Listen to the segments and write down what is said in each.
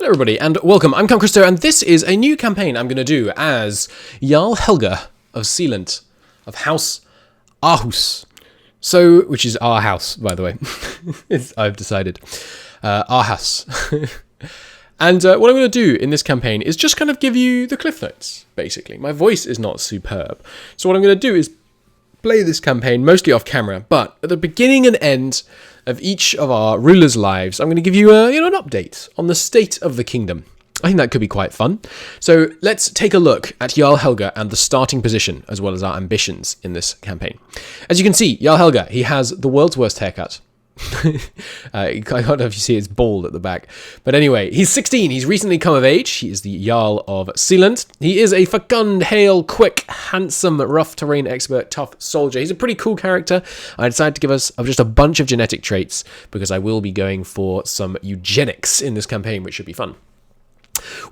Hello everybody and welcome, I'm Christo and this is a new campaign I'm going to do as Jarl Helger of Sealand, of House Aarhus. So, which is our house, by the way. I've decided. Our house. And what I'm going to do in this campaign is just kind of give you the cliff notes, basically. My voice is not superb. So what I'm going to do is play this campaign mostly off camera, but at the beginning and end of each of our rulers' lives, I'm going to give you an update on the state of the kingdom. I think that could be quite fun. So let's take a look at Jarl Helger and the starting position, as well as our ambitions in this campaign. As you can see, Jarl Helger, he has the world's worst haircut. I don't know if you see it's bald at the back. But anyway, he's 16. He's recently come of age. He is the Jarl of Sealand. He is a fecund, hale, quick, handsome, rough terrain expert, tough soldier. He's a pretty cool character. I decided to give us just a bunch of genetic traits because I will be going for some eugenics in this campaign, which should be fun.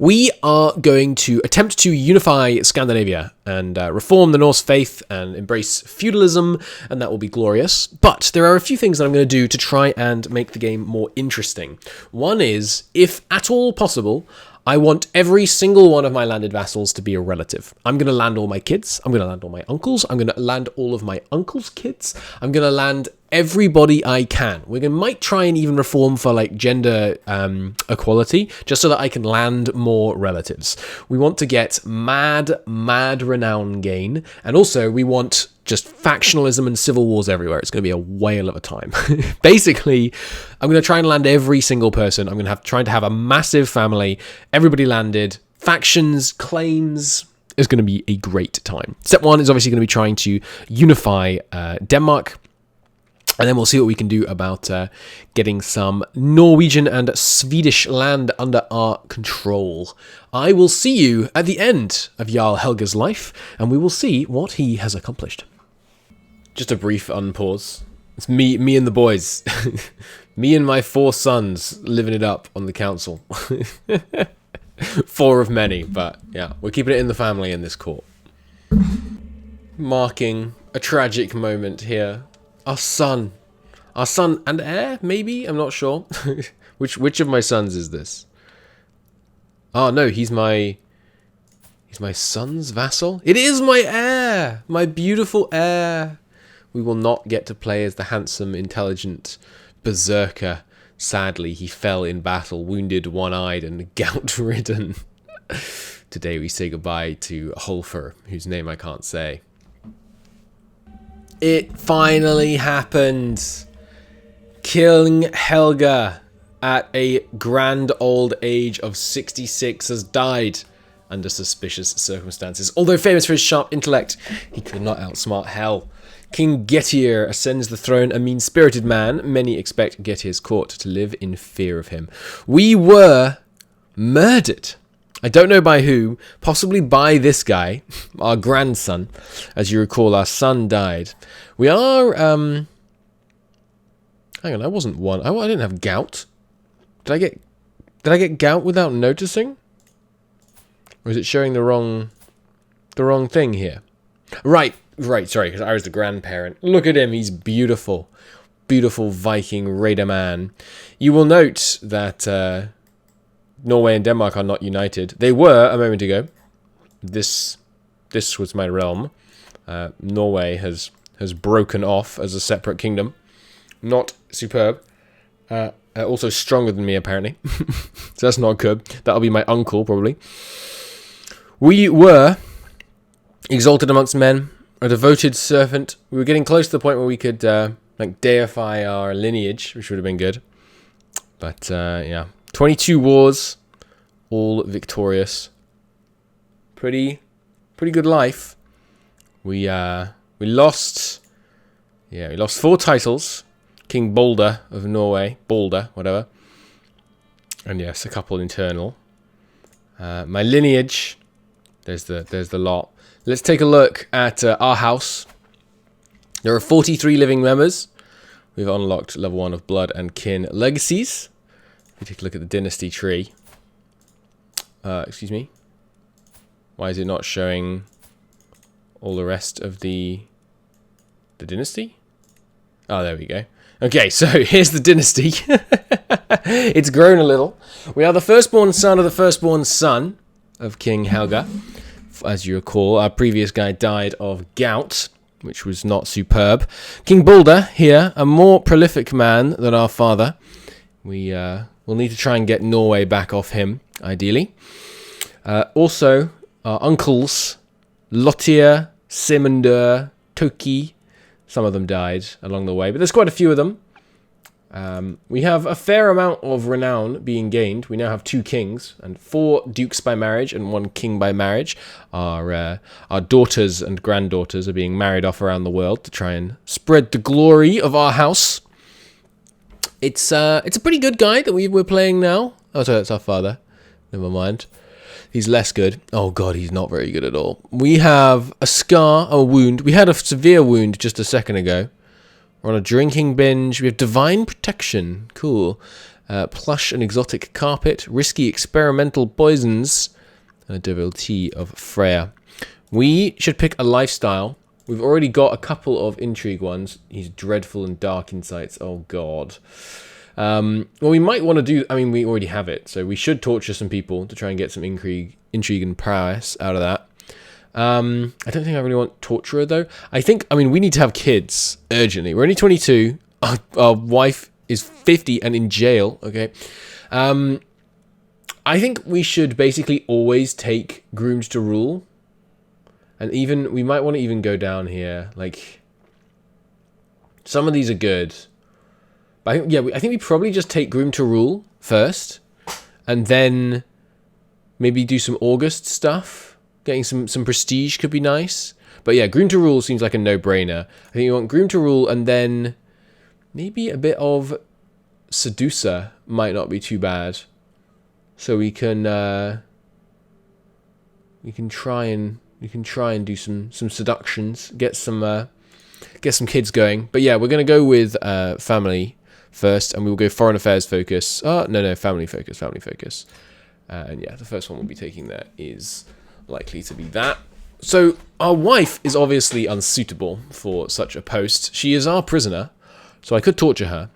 We are going to attempt to unify Scandinavia and reform the Norse faith and embrace feudalism, and that will be glorious. But there are a few things that I'm going to do to try and make the game more interesting. One is, if at all possible, I want every single one of my landed vassals to be a relative. I'm going to land all my kids. I'm going to land all my uncles. I'm going to land all of my uncles' kids. I'm going to land everybody I can. We might try and even reform for like gender equality, just so that I can land more relatives. We want to get mad renown gain. And also we want just factionalism and civil wars everywhere. It's going to be a whale of a time. Basically, I'm going to try and land every single person. I'm going to trying to have a massive family, everybody landed, factions, claims. It's going to be a great time. Step one is obviously going to be trying to unify Denmark. And then we'll see what we can do about getting some Norwegian and Swedish land under our control. I will see you at the end of Jarl Helger's life, and we will see what he has accomplished. Just a brief unpause. It's me and the boys. Me and my 4 sons living it up on the council. 4 of many, but yeah, we're keeping it in the family in this court. Marking a tragic moment here. Our son and heir, maybe? I'm not sure. Which of my sons is this? Oh no, he's my son's vassal? It is my heir! My beautiful heir! We will not get to play as the handsome, intelligent berserker. Sadly, he fell in battle, wounded, one-eyed, and gout-ridden. Today we say goodbye to Holfer, whose name I can't say. It finally happened. King Helger, at a grand old age of 66, has died under suspicious circumstances. Although famous for his sharp intellect, he could not outsmart hell. King Getir ascends the throne, a mean-spirited man. Many expect Getir's court to live in fear of him. We were murdered. I don't know by who, possibly by this guy, our grandson. As you recall, our son died. We are, hang on, I wasn't one. I didn't have gout. Did I get gout without noticing? Or is it showing the wrong thing here? Right, sorry, because I was the grandparent. Look at him, he's beautiful. Beautiful Viking raider man. You will note that, Norway and Denmark are not united. They were a moment ago. This was my realm. Norway has broken off as a separate kingdom. Not superb. Also stronger than me, apparently. So that's not good. That'll be my uncle, probably. We were exalted amongst men, a devoted servant. We were getting close to the point where we could deify our lineage, which would have been good. But yeah. 22 wars, all victorious. Pretty good life. We lost 4 titles. King Balder of Norway, whatever. And yes, a couple internal. My lineage, there's the lot. Let's take a look at our house. There are 43 living members. We've unlocked level 1 of blood and kin legacies. We take a look at the dynasty tree. Excuse me. Why is it not showing all the rest of the dynasty? Oh, there we go. Okay, so here's the dynasty. It's grown a little. We are the firstborn son of the firstborn son of King Helger. As you recall, our previous guy died of gout, which was not superb. King Balder here, a more prolific man than our father. We will need to try and get Norway back off him, ideally. Also, our uncles, Lottir, Simundur, Toki. Some of them died along the way, but there's quite a few of them. We have a fair amount of renown being gained. We now have 2 kings and 4 dukes by marriage and 1 king by marriage. Our daughters and granddaughters are being married off around the world to try and spread the glory of our house. It's a pretty good guy that we're playing now. Oh, sorry, that's our father. Never mind. He's less good. Oh god, he's not very good at all. We have a scar, a wound. We had a severe wound just a second ago. We're on a drinking binge. We have divine protection. Cool. Plush and exotic carpet. Risky experimental poisons. And a devotee of Freya. We should pick a lifestyle. We've already got a couple of intrigue ones. He's dreadful and dark insights. Oh god. Well, we might want to do... I mean, we already have it. So we should torture some people to try and get some intrigue and prowess out of that. I don't think I really want torturer, though. I mean, we need to have kids urgently. We're only 22. Our wife is 50 and in jail, okay? I think we should basically always take groomed to rule. And even... we might want to even go down here. Like, some of these are good. But I think we probably just take Groom to Rule first, and then maybe do some August stuff. Getting some prestige could be nice. But yeah, Groom to Rule seems like a no-brainer. I think you want Groom to Rule, and then maybe a bit of Seducer might not be too bad. So we can try and do some seductions, get some kids going. But yeah, we're gonna go with family first, and we will go foreign affairs focus. No, family focus. And yeah, the first one we'll be taking there is likely to be that. So our wife is obviously unsuitable for such a post. She is our prisoner, so I could torture her.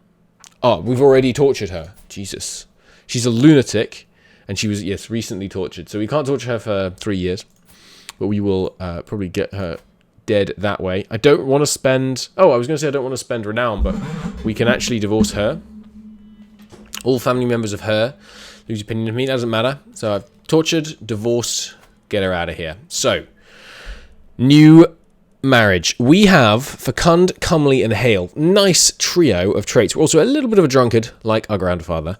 Oh, we've already tortured her. Jesus. She's a lunatic, and she was, yes, recently tortured. So we can't torture her for 3 years, but we will probably get her dead that way. I don't want to spend... oh, I was going to say I don't want to spend renown, but we can actually divorce her. All family members of her lose opinion of me. Doesn't matter. So I've tortured, divorced, get her out of here. So, new marriage. We have Fecund, Comely, and Hale. Nice trio of traits. We're also a little bit of a drunkard, like our grandfather.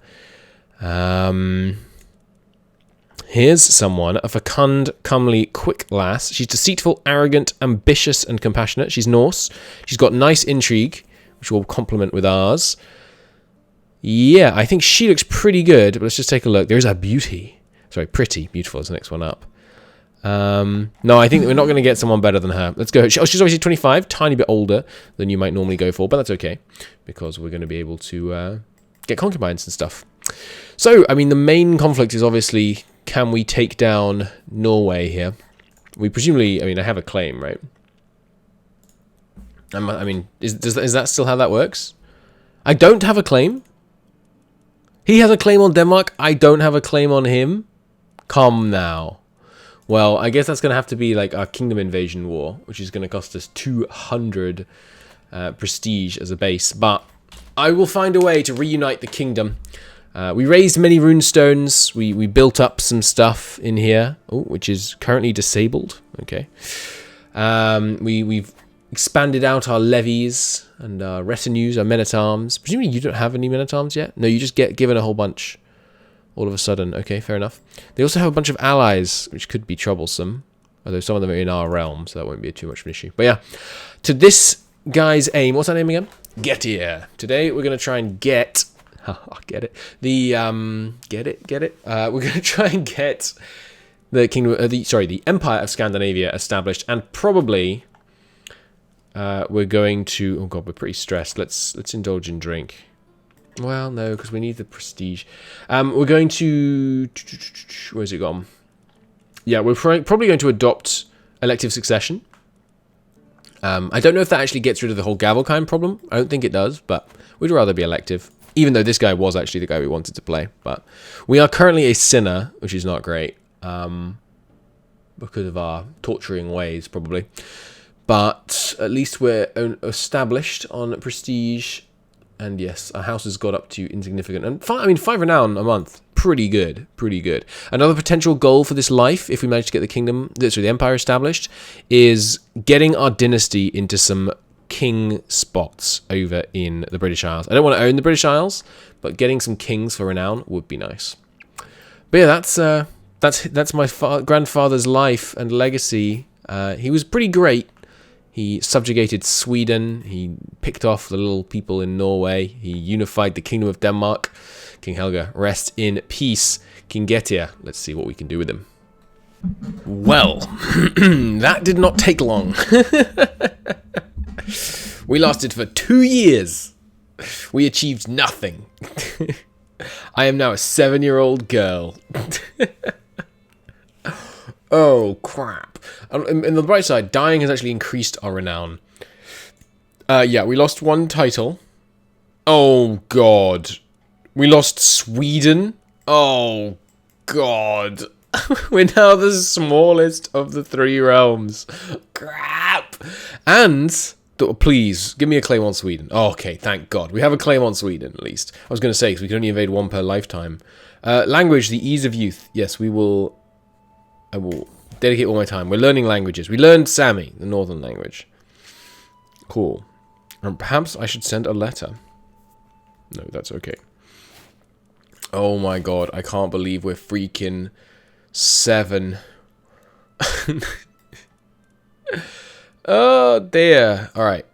Here's someone, a fecund, comely, quick lass. She's deceitful, arrogant, ambitious, and compassionate. She's Norse. She's got nice intrigue, which will complement with ours. Yeah, I think she looks pretty good, but let's just take a look. There's a beauty. Sorry, pretty. Beautiful is the next one up. No, I think we're not going to get someone better than her. Let's go. She's obviously 25, tiny bit older than you might normally go for, but that's okay, because we're going to be able to get concubines and stuff. So, I mean, the main conflict is obviously... can we take down Norway here? We presumably... I mean, I have a claim, right? I mean, is that still how that works? I don't have a claim? He has a claim on Denmark. I don't have a claim on him? Come now. Well, I guess that's going to have to be like our kingdom invasion war, which is going to cost us 200 prestige as a base. But I will find a way to reunite the kingdom. We raised many runestones. We built up some stuff in here, which is currently disabled. Okay. We've expanded out our levies and our retinues, our men-at-arms. Presumably you don't have any men-at-arms yet? No, you just get given a whole bunch all of a sudden. Okay, fair enough. They also have a bunch of allies, which could be troublesome. Although some of them are in our realm, so that won't be too much of an issue. But yeah, to this guy's aim. What's our name again? Getir. Today we're going to try and get... get it. Get it. We're going to try and get the kingdom, the Empire of Scandinavia established, and probably we're going to. Oh god, we're pretty stressed. Let's indulge in drink. Well, no, because we need the prestige. We're going to. Where's it gone? Yeah, we're probably going to adopt elective succession. I don't know if that actually gets rid of the whole Gavelkind problem. I don't think it does, but we'd rather be elective. Even though this guy was actually the guy we wanted to play. But we are currently a sinner, which is not great. Because of our torturing ways, probably. But at least we're established on prestige. And yes, our house has got up to insignificant. And 5 renown a month. Pretty good. Pretty good. Another potential goal for this life, if we manage to get the empire established, is getting our dynasty into some king spots over in the British Isles. I don't want to own the British Isles, but getting some kings for renown would be nice. But yeah, that's my grandfather's life and legacy. He was pretty great. He subjugated Sweden. He picked off the little people in Norway. He unified the Kingdom of Denmark. King Helger, rest in peace. King Getir, let's see what we can do with him. Well, that did not take long. We lasted for 2 years. We achieved nothing. I am now a 7-year-old girl. Oh, crap. In the bright side, dying has actually increased our renown. Yeah, we lost 1 title. Oh, God. We lost Sweden. Oh, God. We're now the smallest of the 3 realms. Crap. And, please, give me a claim on Sweden. Oh, okay, thank God. We have a claim on Sweden, at least. I was going to say, because we can only invade 1 per lifetime. Language, the ease of youth. Yes, I will dedicate all my time. We're learning languages. We learned Sami, the Northern language. Cool. And perhaps I should send a letter. No, that's okay. Oh my God, I can't believe we're freaking 7. Oh dear. Alright.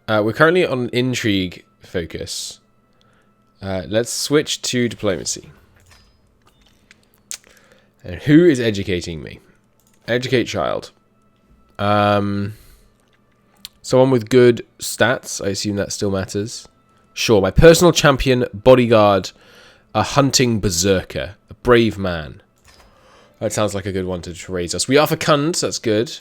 We're currently on intrigue focus. Let's switch to diplomacy. And who is educating me? Educate child. Someone with good stats. I assume that still matters. Sure, my personal champion, bodyguard, a hunting berserker, a brave man. That sounds like a good one to raise us. We are fecund, that's good.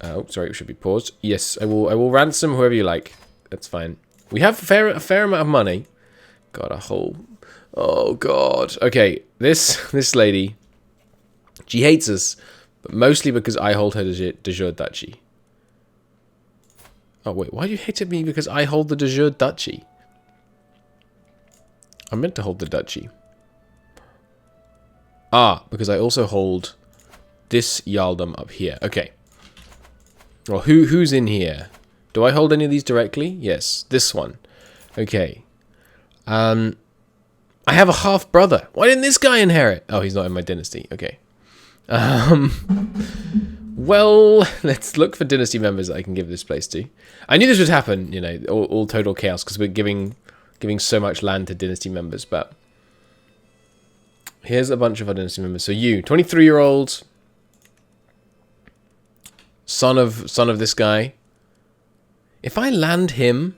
Oh, sorry, it should be paused. Yes, I will ransom whoever you like. That's fine. We have a fair amount of money. Got a whole... Oh, God. Okay, this lady, she hates us, but mostly because I hold her de jure duchy. Oh, wait, why do you hate me because I hold the de jure duchy? I meant to hold the duchy. Ah, because I also hold this jarldom up here. Okay. Well, who's in here? Do I hold any of these directly? Yes, this one. Okay. I have a half brother. Why didn't this guy inherit? Oh, he's not in my dynasty. Okay. Well, let's look for dynasty members that I can give this place to. I knew this would happen, you know, all total chaos, because we're giving so much land to dynasty members, but here's a bunch of our dynasty members. So you, 23-year-old, son of this guy. If I land him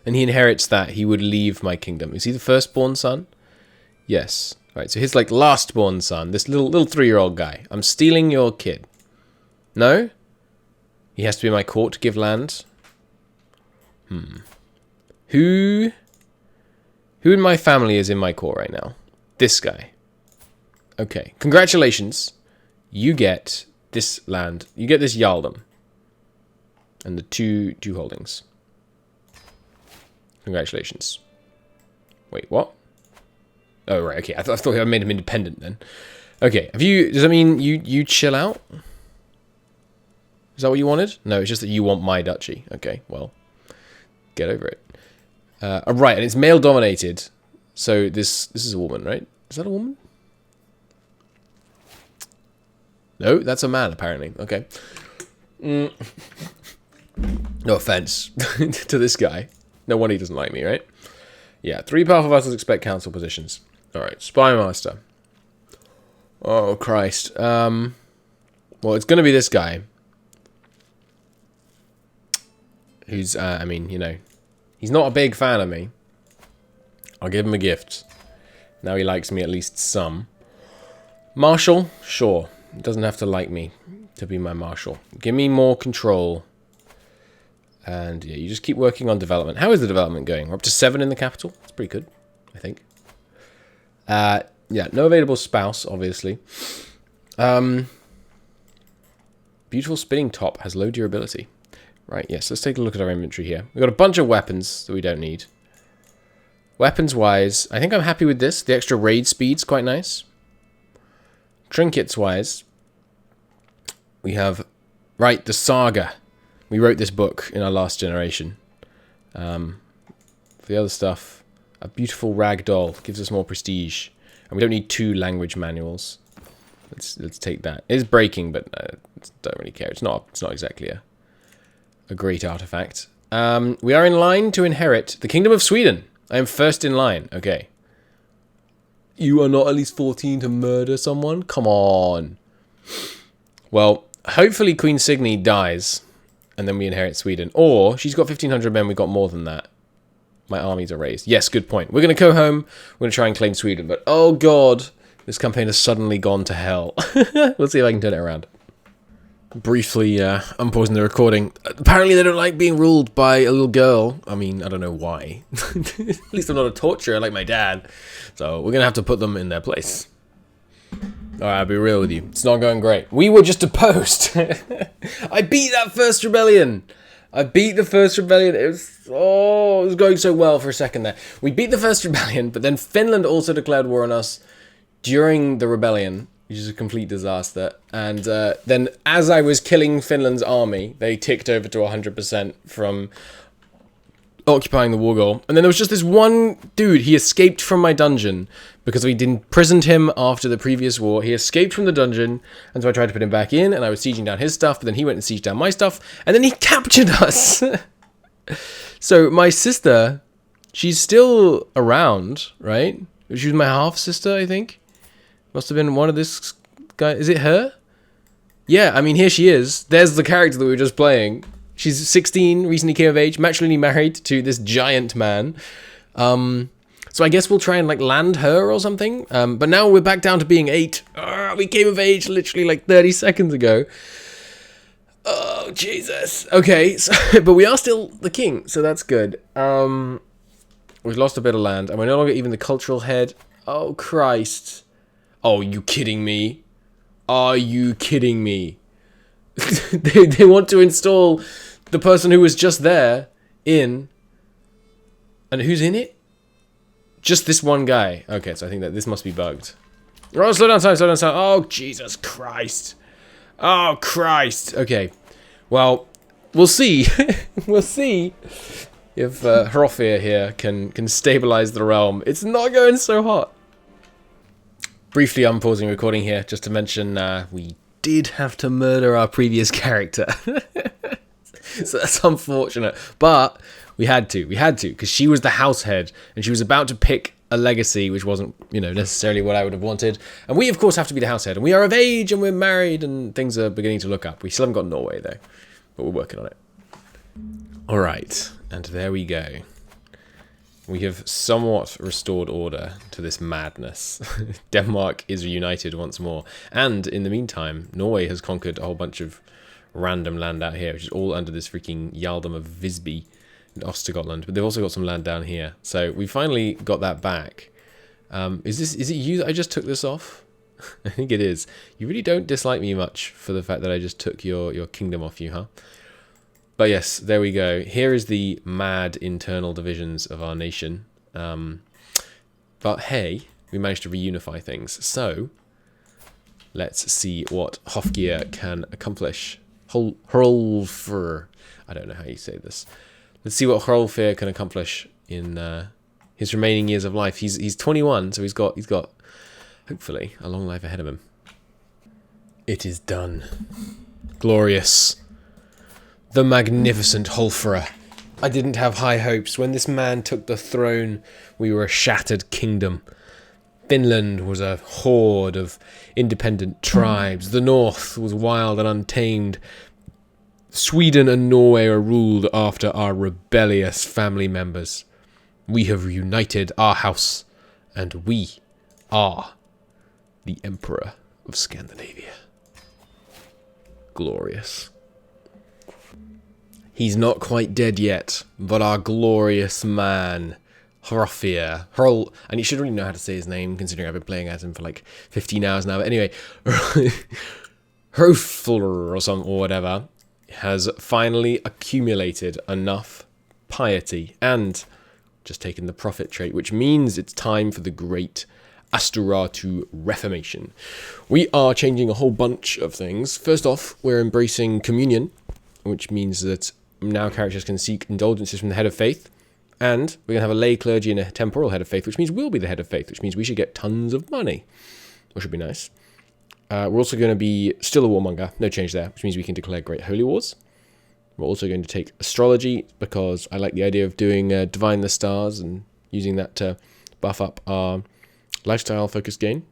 and he inherits that, he would leave my kingdom. Is he the firstborn son? Yes. All right, so his like last-born son, this little 3-year-old guy. I'm stealing your kid. No? He has to be in my court to give land? Who in my family is in my court right now? This guy. Okay. Congratulations. You get this land. You get this jarldom. And the two holdings. Congratulations. Wait, what? Oh, right, okay. I thought I made him independent then. Okay, does that mean you chill out? Is that what you wanted? No, it's just that you want my duchy. Okay, well, get over it. Right, and it's male dominated. So this is a woman, right? Is that a woman? No, that's a man, apparently. Okay. No offense to this guy. No wonder he doesn't like me, right? Yeah, 3 powerful vassals expect council positions. Alright, spy master. Oh, Christ. Well, it's going to be this guy. Who's, I mean, you know, he's not a big fan of me. I'll give him a gift. Now he likes me at least some. Marshal? Sure. He doesn't have to like me. to be my marshal. Give me more control. And yeah, you just keep working on development. How is the development going? We're up to 7 in the capital. That's pretty good, I think. Yeah, no available spouse, obviously. Beautiful spinning top has low durability. Right, yes, let's take a look at our inventory here. We've got a bunch of weapons that we don't need. Weapons-wise, I think I'm happy with this. The extra raid speed's quite nice. Trinkets-wise, we have, right, the Saga. We wrote this book in our last generation. For the other stuff, a beautiful rag doll gives us more prestige. And we don't need 2 language manuals. Let's take that. It is breaking, but don't really care. It's not exactly a great artifact. We are in line to inherit the Kingdom of Sweden. I am first in line. Okay. You are not at least 14 to murder someone? Come on. Well, hopefully Queen Signy dies, and then we inherit Sweden. Or, she's got 1,500 men, we got more than that. My armies are raised. Yes, good point. We're going to go home. We're going to try and claim Sweden. But, oh god, this campaign has suddenly gone to hell. We'll see if I can turn it around. Briefly unpausing the recording. Apparently they don't like being ruled by a little girl. I mean, I don't know why. At least I'm not a torturer like my dad. So we're going to have to put them in their place. Alright, I'll be real with you. It's not going great. We were just deposed. I beat that first rebellion. I beat the first rebellion. It was going so well for a second there. We beat the first rebellion, but then Finland also declared war on us during the rebellion, which is a complete disaster. And then as I was killing Finland's army, they ticked over to 100% from occupying the war goal. And then there was just this one dude. He escaped from my dungeon because we'd imprisoned him after the previous war. He escaped from the dungeon, and so I tried to put him back in, and I was sieging down his stuff, but then he went and sieged down my stuff, and then he captured us. So my sister, she's still around, right? She was my half-sister, I think. Must have been one of this guy. Is it her? Yeah, I mean, here she is. There's the character that we were just playing. She's 16, recently came of age, matrimonially married to this giant man. So I guess we'll try and like land her or something. But now we're back down to being 8. We came of age literally like 30 seconds ago. Oh, Jesus. Okay, so, but we are still the king, so that's good. We've lost a bit of land, and we're no longer even the cultural head. Oh, Christ. Oh, you kidding me? Are you kidding me? they want to install the person who was just there in... And who's in it? Just this one guy. Okay, so I think that this must be bugged. Oh, slow down, slow down, slow down. Oh, Jesus Christ. Oh, Christ. Okay. Well, we'll see. We'll see if Hrolfr here can stabilize the realm. It's not going so hot. Briefly unpausing recording here just to mention we did have to murder our previous character. So that's unfortunate. But we had to, because she was the house head, and she was about to pick a legacy, which wasn't, necessarily what I would have wanted. And we, of course, have to be the house head, and we are of age, and we're married, and things are beginning to look up. We still haven't got Norway, though, but we're working on it. All right, and there we go. We have somewhat restored order to this madness. Denmark is reunited once more, and in the meantime, Norway has conquered a whole bunch of random land out here, which is all under this freaking Jarldom of Visby and Ostergotland, but they've also got some land down here. So we finally got that back. Is it you that I just took this off? I think it is. You really don't dislike me much for the fact that I just took your kingdom off you, huh? But yes, there we go. Here is the mad internal divisions of our nation. But hey, we managed to reunify things. So let's see what Hofgeir can accomplish. Hrolfr. I don't know how you say this. Let's see what Hrolfr can accomplish in his remaining years of life. He's 21, so he's got hopefully a long life ahead of him. It is done. Glorious. The magnificent Hrolfr. I didn't have high hopes. When this man took the throne, we were a shattered kingdom. Finland was a horde of independent tribes. The north was wild and untamed. Sweden and Norway are ruled after our rebellious family members. We have reunited our house, and we are the Emperor of Scandinavia. glorious. He's not quite dead yet, but our glorious man, Hrofir. And you should really know how to say his name, considering I've been playing as him for like 15 hours now. But anyway, Hrofir or whatever, has finally accumulated enough piety and just taken the prophet trait, which means it's time for the great Asturatu Reformation. We are changing a whole bunch of things. First off, we're embracing communion, which means that now characters can seek indulgences from the head of faith, and we're going to have a lay clergy and a temporal head of faith, which means we'll be the head of faith, which means we should get tons of money, which would be nice. We're also going to be still a warmonger, no change there, which means we can declare great holy wars. We're also going to take astrology, because I like the idea of doing Divine the Stars and using that to buff up our lifestyle focus gain.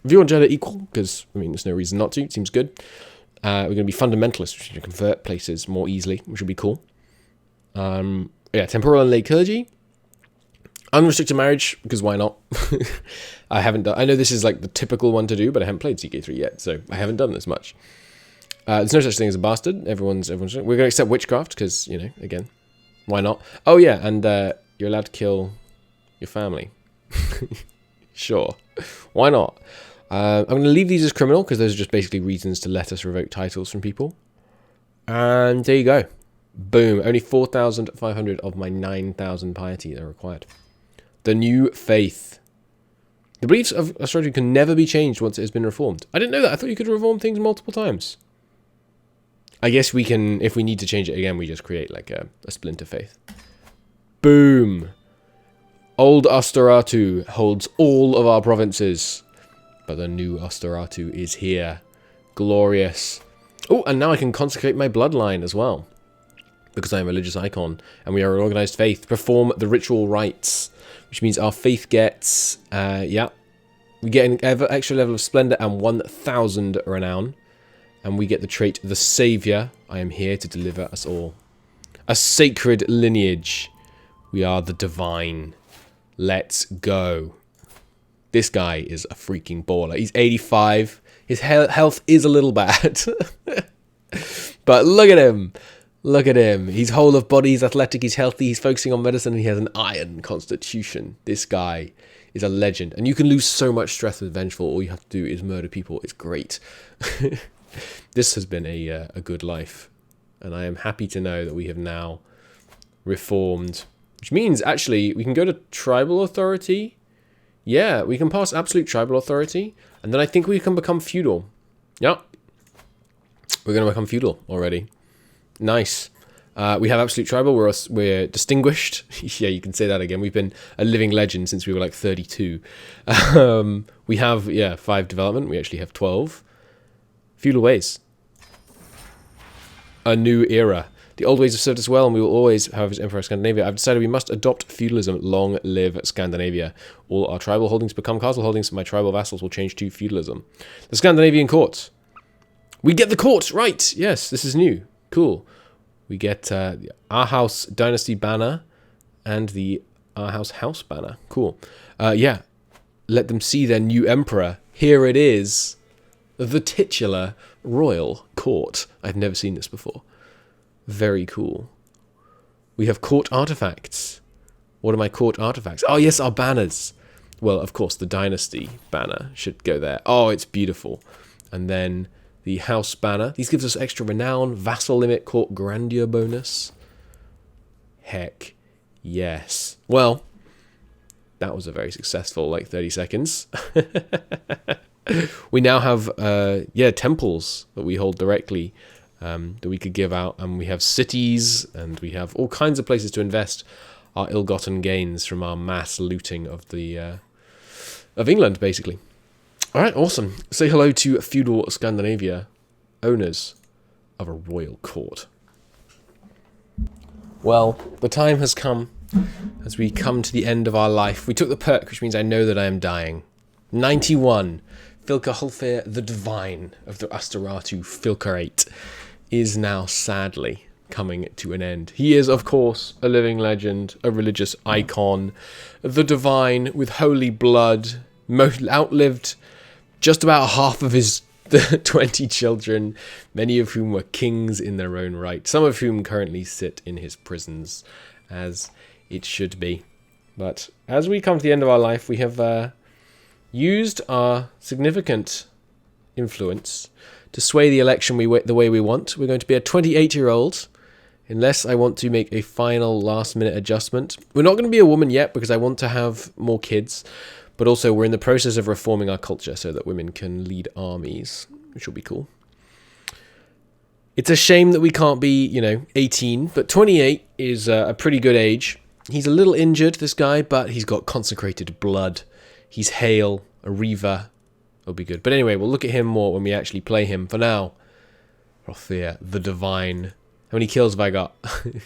View on gender equal, because, I mean, there's no reason not to. It seems good. We're going to be fundamentalists, which is going to convert places more easily, which will be cool. Yeah, temporal and lay clergy. Unrestricted marriage, because why not? I haven't done. I know this is like the typical one to do, but I haven't played CK3 yet, so I haven't done this much. There's no such thing as a bastard. Everyone's. We're going to accept witchcraft, because, you know, again, why not? Oh yeah, and you're allowed to kill your family. Sure, why not? I'm going to leave these as criminal, because those are just basically reasons to let us revoke titles from people. And there you go. Boom. Only 4,500 of my 9,000 piety are required. The new faith. The beliefs of astrology can never be changed once it has been reformed. I didn't know that. I thought you could reform things multiple times. I guess we can, if we need to change it again, we just create like a splinter faith. Boom. Old Asturatu holds all of our provinces. But the new Asturatu is here. Glorious. Oh, and now I can consecrate my bloodline as well, because I am a religious icon, and we are an organized faith. Perform the ritual rites, which means our faith gets, we get an extra level of splendor and 1,000 renown. And we get the trait, the Savior. I am here to deliver us all. A sacred lineage. We are the divine. Let's go. This guy is a freaking baller. He's 85. His health is a little bad. But look at him. Look at him. He's whole of body, he's athletic, he's healthy, he's focusing on medicine, and he has an iron constitution. This guy is a legend. And you can lose so much stress with Vengeful. All you have to do is murder people. It's great. This has been a good life. And I am happy to know that we have now reformed. Which means, actually, we can go to tribal authority. Yeah, we can pass absolute tribal authority. And then I think we can become feudal. Yeah. We're going to become feudal already. Nice. We have absolute tribal. We're distinguished. Yeah, you can say that again. We've been a living legend since we were like 32. We have, 5 development. We actually have 12. Feudal ways. A new era. The old ways have served us well, and we will always have as Emperor of Scandinavia. I've decided we must adopt feudalism. Long live Scandinavia. All our tribal holdings become castle holdings, and my tribal vassals will change to feudalism. The Scandinavian court. We get the court, right. Yes, this is new. Cool. We get the Aarhus Dynasty banner and the Aarhus House banner. Cool. Yeah. Let them see their new emperor. Here it is. The titular royal court. I've never seen this before. Very cool. We have court artifacts. What are my court artifacts? Oh, yes, our banners. Well, of course, the dynasty banner should go there. Oh, it's beautiful. And then the house banner. These gives us extra renown, vassal limit, court grandeur bonus. Heck yes. Well, that was a very successful, 30 seconds. We now have, temples that we hold directly that we could give out. And we have cities, and we have all kinds of places to invest our ill-gotten gains from our mass looting of the of England, basically. All right, awesome. Say hello to feudal Scandinavia, owners of a royal court. Well, the time has come as we come to the end of our life. We took the perk, which means I know that I am dying. 91. Filka Hulfir, the Divine of the Asturatu Filkerate, is now sadly coming to an end. He is, of course, a living legend, a religious icon, the Divine with holy blood, outlived just about half of his the 20 children, many of whom were kings in their own right, some of whom currently sit in his prisons, as it should be. But as we come to the end of our life, we have used our significant influence to sway the election the way we want. We're going to be a 28-year-old, unless I want to make a final last-minute adjustment. We're not going to be a woman yet because I want to have more kids, but also we're in the process of reforming our culture so that women can lead armies, which will be cool. It's a shame that we can't be, 18, but 28 is a pretty good age. He's a little injured, this guy, but he's got consecrated blood. He's hale, a reaver. It'll be good. But anyway, we'll look at him more when we actually play him. For now, Rothir, the Divine. How many kills have I got? Can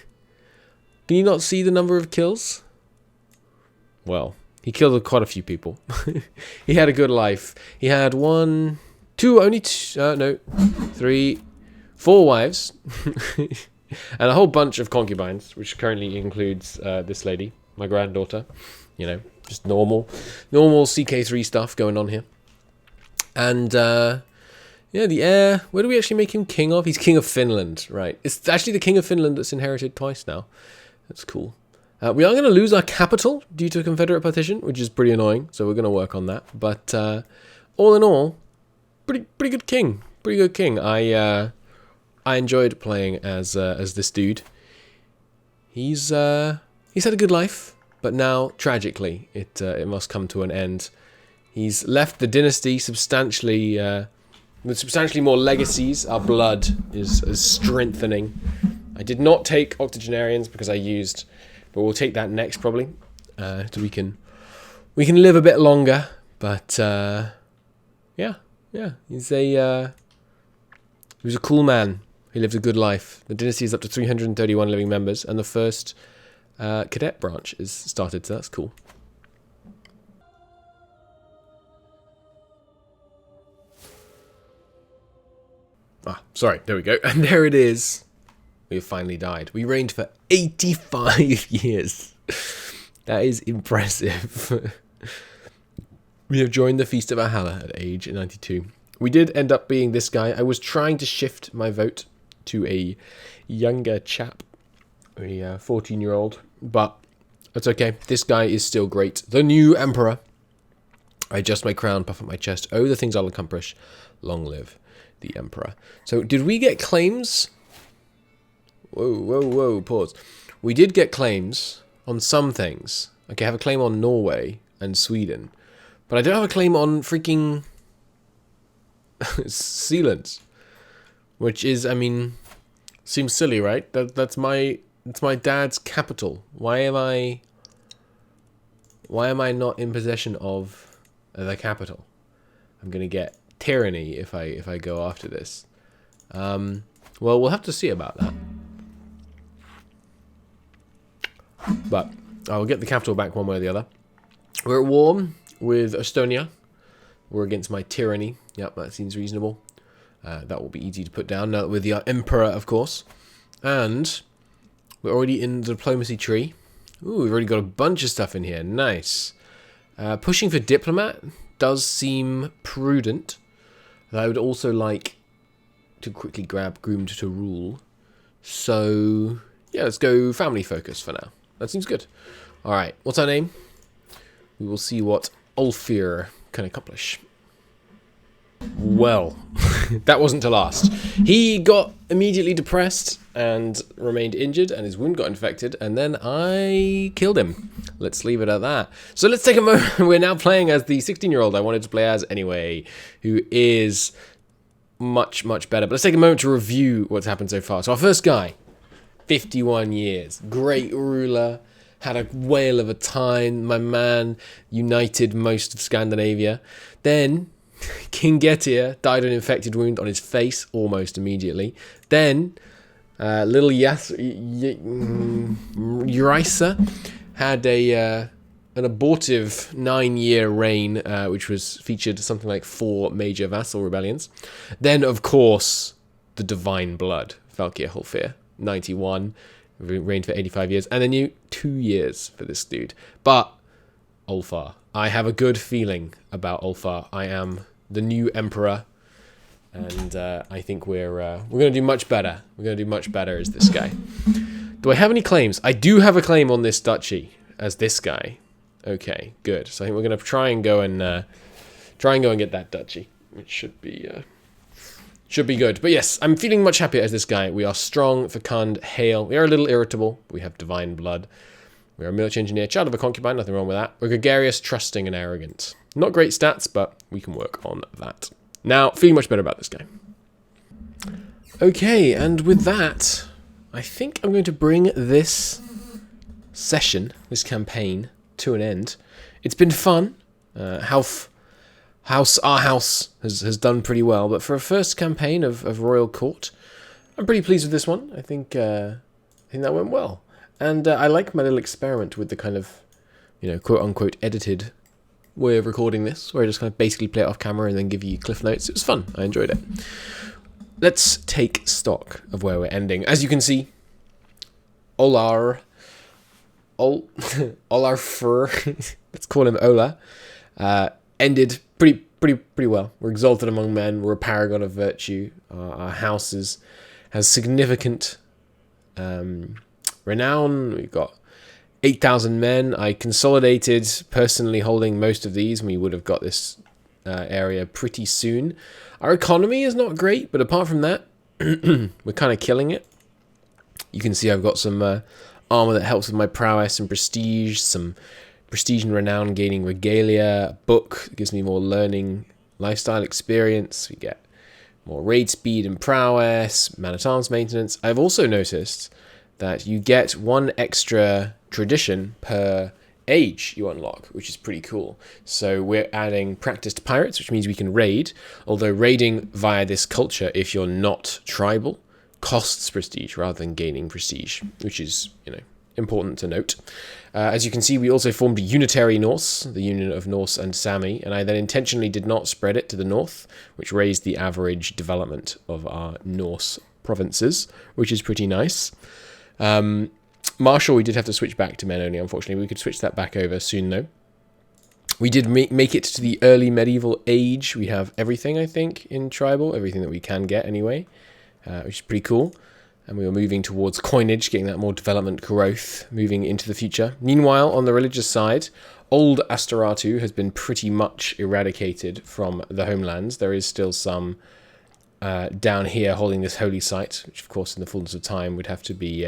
you not see the number of kills? Well, he killed quite a few people. He had a good life. He had 4 wives. And a whole bunch of concubines, which currently includes this lady, my granddaughter. Just normal CK3 stuff going on here. And, the heir, where do we actually make him king of? He's king of Finland, right. It's actually the king of Finland that's inherited twice now. That's cool. We are going to lose our capital due to a Confederate partition, which is pretty annoying, so we're going to work on that. But, all in all, pretty good king. Pretty good king. I enjoyed playing as this dude. He's had a good life, but now tragically it must come to an end. He's left the dynasty substantially with substantially more legacies. Our blood is strengthening. I did not take octogenarians because I used, but we'll take that next probably, so we can live a bit longer. But yeah, he's a cool man. He lived a good life. The dynasty is up to 331 living members, and the first cadet branch is started, so that's cool. Sorry, there we go. And there it is. We have finally died. We reigned for 85 years. That is impressive. We have joined the Feast of Valhalla at age 92. We did end up being this guy. I was trying to shift my vote to a younger chap, a 14-year-old, but it's okay. This guy is still great. The new emperor. I adjust my crown, puff up my chest. Oh, the things I'll accomplish. Long live the emperor. So, did we get claims? Whoa, pause. We did get claims on some things. Okay, I have a claim on Norway and Sweden, but I don't have a claim on freaking Sealand, which is, seems silly, right? That's my dad's capital. Why am I not in possession of the capital? I'm gonna get tyranny if I go after this. Well, we'll have to see about that. But I'll get the capital back one way or the other. We're at war with Estonia. We're against my tyranny. Yep, that seems reasonable. That will be easy to put down now with the emperor, of course. And we're already in the diplomacy tree. Ooh, we've already got a bunch of stuff in here. Nice. Pushing for diplomat does seem prudent. I would also like to quickly grab groomed to rule. So, yeah, let's go family focus for now. That seems good. Alright, what's our name? We will see what Ulfir can accomplish. Well, that wasn't to last. He got immediately depressed and remained injured, and his wound got infected, and then I killed him. Let's leave it at that. So let's take a moment. We're now playing as the 16-year-old I wanted to play as anyway, who is much, much better. But let's take a moment to review what's happened so far. So our first guy, 51 years, great ruler, had a whale of a time. My man united most of Scandinavia. Then King Getir died of an infected wound on his face almost immediately. Then little Uraisa had an abortive 9-year reign, which was featured something like 4 major vassal rebellions. Then, of course, the Divine Blood, Valkyr Holfir, 91, reigned for 85 years, and then 2 years for this dude. But Ulfar, I have a good feeling about Ulfar. I am the new emperor. And I think we're going to do much better. We're going to do much better as this guy. Do I have any claims? I do have a claim on this duchy as this guy. Okay, good. So I think we're going to try and go and get that duchy, which should be good. But yes, I'm feeling much happier as this guy. We are strong, fecund, hale. We are a little irritable, but we have divine blood. We are a military engineer, child of a concubine, nothing wrong with that. We're gregarious, trusting, and arrogant. Not great stats, but we can work on that. Now, feeling much better about this guy. Okay, and with that, I think I'm going to bring this session, this campaign, to an end. It's been fun. Our house has done pretty well, but for a first campaign of Royal Court, I'm pretty pleased with this one. I think that went well. And I like my little experiment with the kind of, quote-unquote edited way of recording this, where I just kind of basically play it off camera and then give you cliff notes. It was fun. I enjoyed it. Let's take stock of where we're ending. As you can see, Olar Fur, let's call him Ola, ended pretty well. We're exalted among men. We're a paragon of virtue. Our house has significant renown. We've got 8,000 men. I consolidated personally holding most of these, and we would have got this area pretty soon. Our economy is not great, but apart from that, we're kind of killing it. You can see I've got some armor that helps with my prowess and prestige, some prestige and renown gaining regalia, a book that gives me more learning, lifestyle experience. We get more raid speed and prowess, man-at-arms maintenance. I've also noticed that you get one extra tradition per age you unlock, which is pretty cool. So we're adding practiced pirates, which means we can raid, although raiding via this culture, if you're not tribal, costs prestige rather than gaining prestige, which is, important to note. As you can see, we also formed a unitary Norse, the union of Norse and Sami, and I then intentionally did not spread it to the north, which raised the average development of our Norse provinces, which is pretty nice. Marshall, we did have to switch back to men only, unfortunately. We could switch that back over soon, though. We did make it to the early medieval age. We have everything, I think, in tribal. Everything that we can get, anyway, which is pretty cool. And we were moving towards coinage, getting that more development growth, moving into the future. Meanwhile, on the religious side, old Astaratu has been pretty much eradicated from the homelands. There is still some down here holding this holy site, which, of course, in the fullness of time would have to be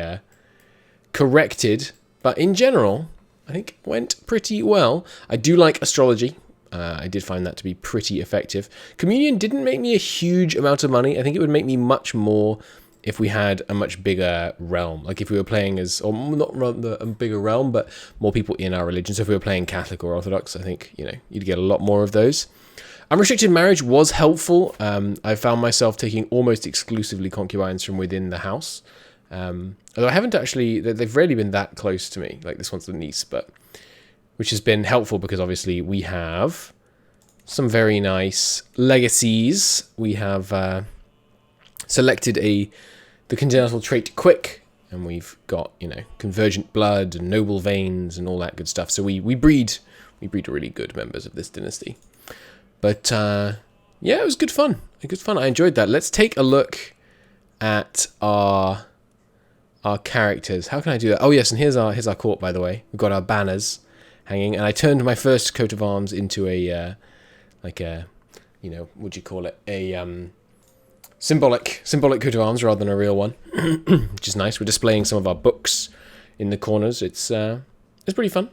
corrected. But in general, I think it went pretty well. I do like astrology. I did find that to be pretty effective. Communion didn't make me a huge amount of money. I think it would make me much more if we had a much bigger realm. Like if we were playing as, or not rather a bigger realm, but more people in our religion. So if we were playing Catholic or Orthodox, I think, you'd get a lot more of those. Unrestricted marriage was helpful. I found myself taking almost exclusively concubines from within the house. Although I haven't actually, they've rarely been that close to me. Like this one's the niece, but which has been helpful because obviously we have some very nice legacies. We have selected the congenital trait quick, and we've got, convergent blood and noble veins and all that good stuff. So we breed really good members of this dynasty. But yeah, it was good fun. I enjoyed that. Let's take a look at our characters. How can I do that? Oh yes, and here's our court, by the way. We've got our banners hanging, and I turned my first coat of arms into a what do you call it? A symbolic coat of arms rather than a real one, which is nice. We're displaying some of our books in the corners. It's pretty fun.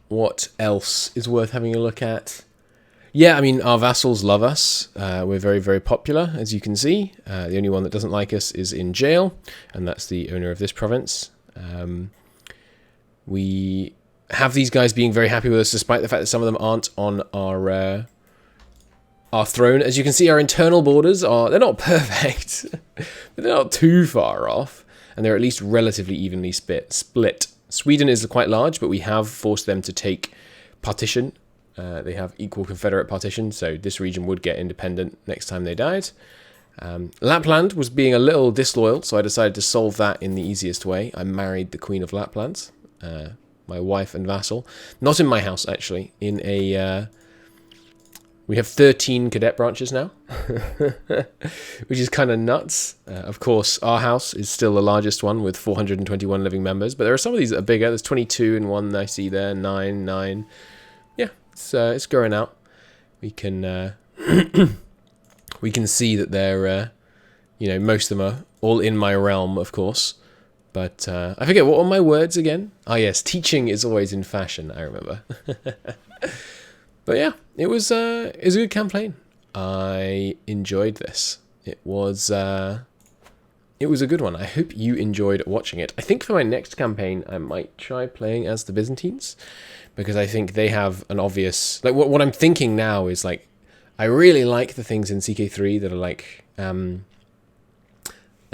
What else is worth having a look at? Yeah, I mean, our vassals love us. We're very, very popular, as you can see. The only one that doesn't like us is in jail, and that's the owner of this province. We have these guys being very happy with us, despite the fact that some of them aren't on our throne. As you can see, our internal borders they're not perfect, but they're not too far off, and they're at least relatively evenly split. Sweden is quite large, but we have forced them to take partition. They have equal Confederate partition, so this region would get independent next time they died. Lapland was being a little disloyal, so I decided to solve that in the easiest way. I married the Queen of Lapland, my wife and vassal. Not in my house, actually. In a We have 13 cadet branches now, which is kind of nuts. Of course, our house is still the largest one with 421 living members, but there are some of these that are bigger. There's 22 in one I see there, 9. Yeah, it's growing out. We can we can see that they're, most of them are all in my realm, of course. But I forget, what were my words again? Oh yes, teaching is always in fashion, I remember. But yeah, it was a good campaign. I enjoyed this. It was a good one. I hope you enjoyed watching it. I think for my next campaign, I might try playing as the Byzantines, because I think they have an obvious... Like, what I'm thinking now is, like, I really like the things in CK3 that are, like... I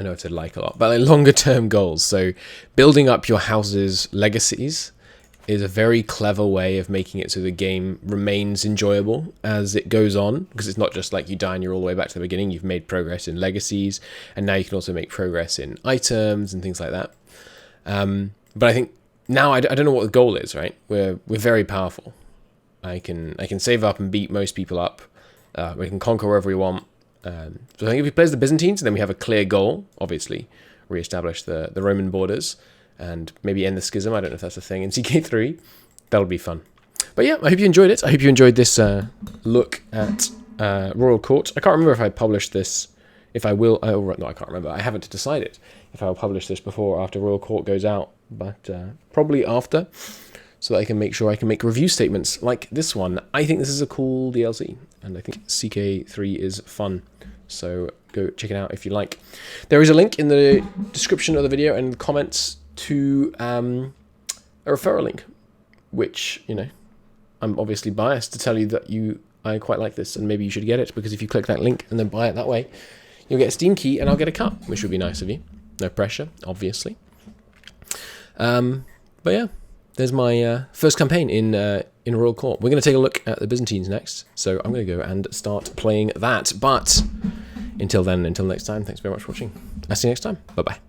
know it's a like a lot, but like longer-term goals. So building up your house's legacies is a very clever way of making it so the game remains enjoyable as it goes on, because it's not just like you die and you're all the way back to the beginning. You've made progress in legacies, and now you can also make progress in items and things like that. But I think now I don't know what the goal is, right? We're very powerful. I can save up and beat most people up. We can conquer wherever we want. So I think if we play as the Byzantines, then we have a clear goal, obviously, re-establish the Roman borders, and maybe end the schism. I don't know if that's a thing in CK3. That'll be fun. But yeah, I hope you enjoyed it. I hope you enjoyed this look at Royal Court. I can't remember if I published this, if I will. No, I can't remember. I haven't decided if I'll publish this before or after Royal Court goes out, but probably after, so that I can make sure I can make review statements like this one. I think this is a cool DLC, and I think CK3 is fun. So go check it out if you like. There is a link in the description of the video and comments to a referral link, which, I'm obviously biased to tell you that I quite like this, and maybe you should get it, because if you click that link and then buy it that way, you'll get a Steam key and I'll get a cut, which would be nice of you. No pressure, obviously. But yeah, there's my first campaign in Royal Court. We're going to take a look at the Byzantines next, so I'm going to go and start playing that. But until then, until next time, thanks very much for watching. I'll see you next time. Bye-bye.